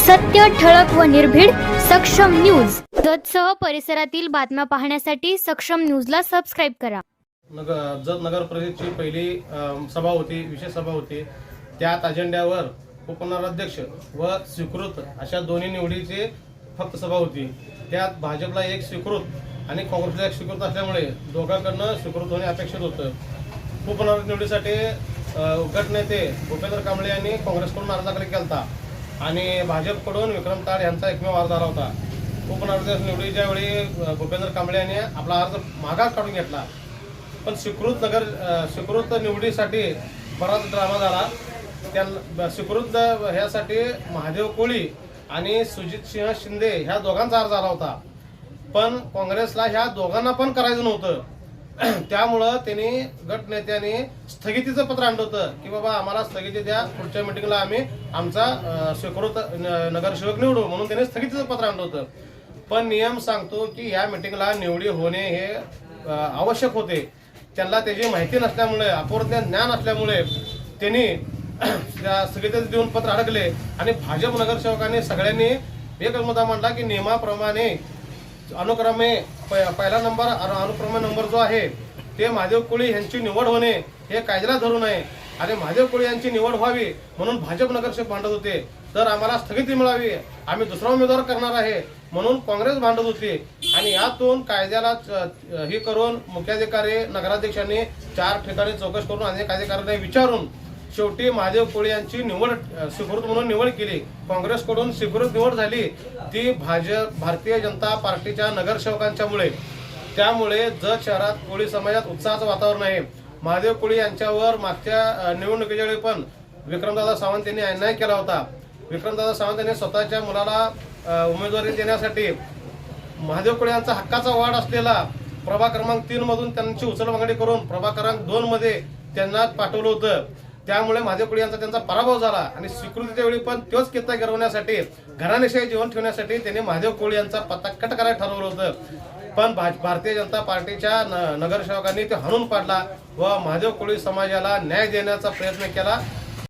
सत्य, ठळक व निर्भीड सक्षम न्यूज. जतसह परिसरातील बातम्या पाहण्यासाठी सक्षम न्यूजला सबस्क्राईब करा. जत नगर परिषदेची पहिली सभा होती, विशेष सभा होती. त्यात अजेंड्यावर उपनगराध्यक्ष व स्वीकृत अशा दोन्ही निवडीची फक्त सभा होती. त्यात भाजपला एक स्वीकृत आणि काँग्रेसला एक स्वीकृत असल्यामुळे दोघांकडनं स्वीकृत होणे अपेक्षित होतं. उपनगर निवडीसाठी गटनेते भूपेंद्र कांबळे यांनी काँग्रेसकडून अर्ज दाखल केला होता आणि भाजपकडून विक्रम ताड यांचा एकमेव अर्ज आला होता. उपनगराध्यक्ष निवडीच्या वेळी भूपेंद्र कांबळे यांनी आपला अर्ज मागास काढून घेतला. पण स्वीकृत निवडीसाठी बराच ड्रामा झाला. त्या स्वीकृत ह्यासाठी महादेव कोळी आणि सुजित सिंह शिंदे ह्या दोघांचा अर्ज आला होता. पण काँग्रेसला ह्या दोघांना पण करायचं नव्हतं. त्यामुळं त्यांनी गटनेत्यांनी स्थगितीचं पत्र आणलं होतं की बाबा आम्हाला स्थगिती द्या, पुढच्या मिटिंगला आम्ही आमचा स्वीकृत नगरसेवक निवडू म्हणून त्यांनी स्थगितीचं पत्र आणलं होतं. पण नियम सांगतो की या मिटिंगला निवडी होणे हे आवश्यक होते. त्यांना त्याची माहिती नसल्यामुळे, अपूर्ण ज्ञान असल्यामुळे त्यांनी त्या स्थगिती देऊन पत्र अडकले आणि भाजप नगरसेवकांनी सगळ्यांनी एकच मुद्दा मांडला की नियमाप्रमाणे अनुक्रमे पहिला नंबर अनुक्रमे नंबर जो आहे ते महादेव कोळी यांची निवड होणे हे कायद्याला धरू नये आणि महादेव कोळी यांची निवड व्हावी म्हणून भाजप नगरसेवक भांडत होते. तर आम्हाला स्थगिती मिळावी, आम्ही दुसरा उमेदवार करणार आहे म्हणून काँग्रेस भांडत होती. आणि यातून कायद्याला हे करून मुख्याधिकारी नगराध्यक्षांनी 4 ठिकाणी चौकशी करून अनेक अधिकाऱ्यांना विचारून शेवटी महादेव कोळी यांची निवड स्वीकृत म्हणून निवड केली. काँग्रेसकडून स्वीकृत निवड झाली ती भारतीय जनता पार्टीच्या नगरसेवकांच्यामुळे. त्यामुळे जत शहरात कोळी समाजात उत्साहाचं वातावरण आहे. महादेव कोळी यांच्यावर मागच्या निवडणुकीच्या वेळी पण विक्रमदादा सावंत यांनी अन्याय केला होता. विक्रमदादा सावंत यांनी स्वतःच्या मुलाला उमेदवारी देण्यासाठी महादेव कोळी यांचा हक्काचा वाढ असलेला प्रभाग क्रमांक 3 मधून त्यांची उचलबांगडी करून प्रभाग क्रमांक 2 मध्ये त्यांना पाठवलं होतं. त्यामुळे महादेव कोळी यांचा त्यांचा पराभव झाला आणि स्वीकृतीच्या वेळी पण तोच किस्सा गिरवण्यासाठी, घराणेशाही जीवन ठेवण्यासाठी त्यांनी महादेव कोळी यांचा पत्ता कट करायला ठरवलं होतं. पण भारतीय जनता पार्टीच्या नगरसेवकांनी ते हाणून पाडला व महादेव कोळी समाजाला न्याय देण्याचा प्रयत्न केला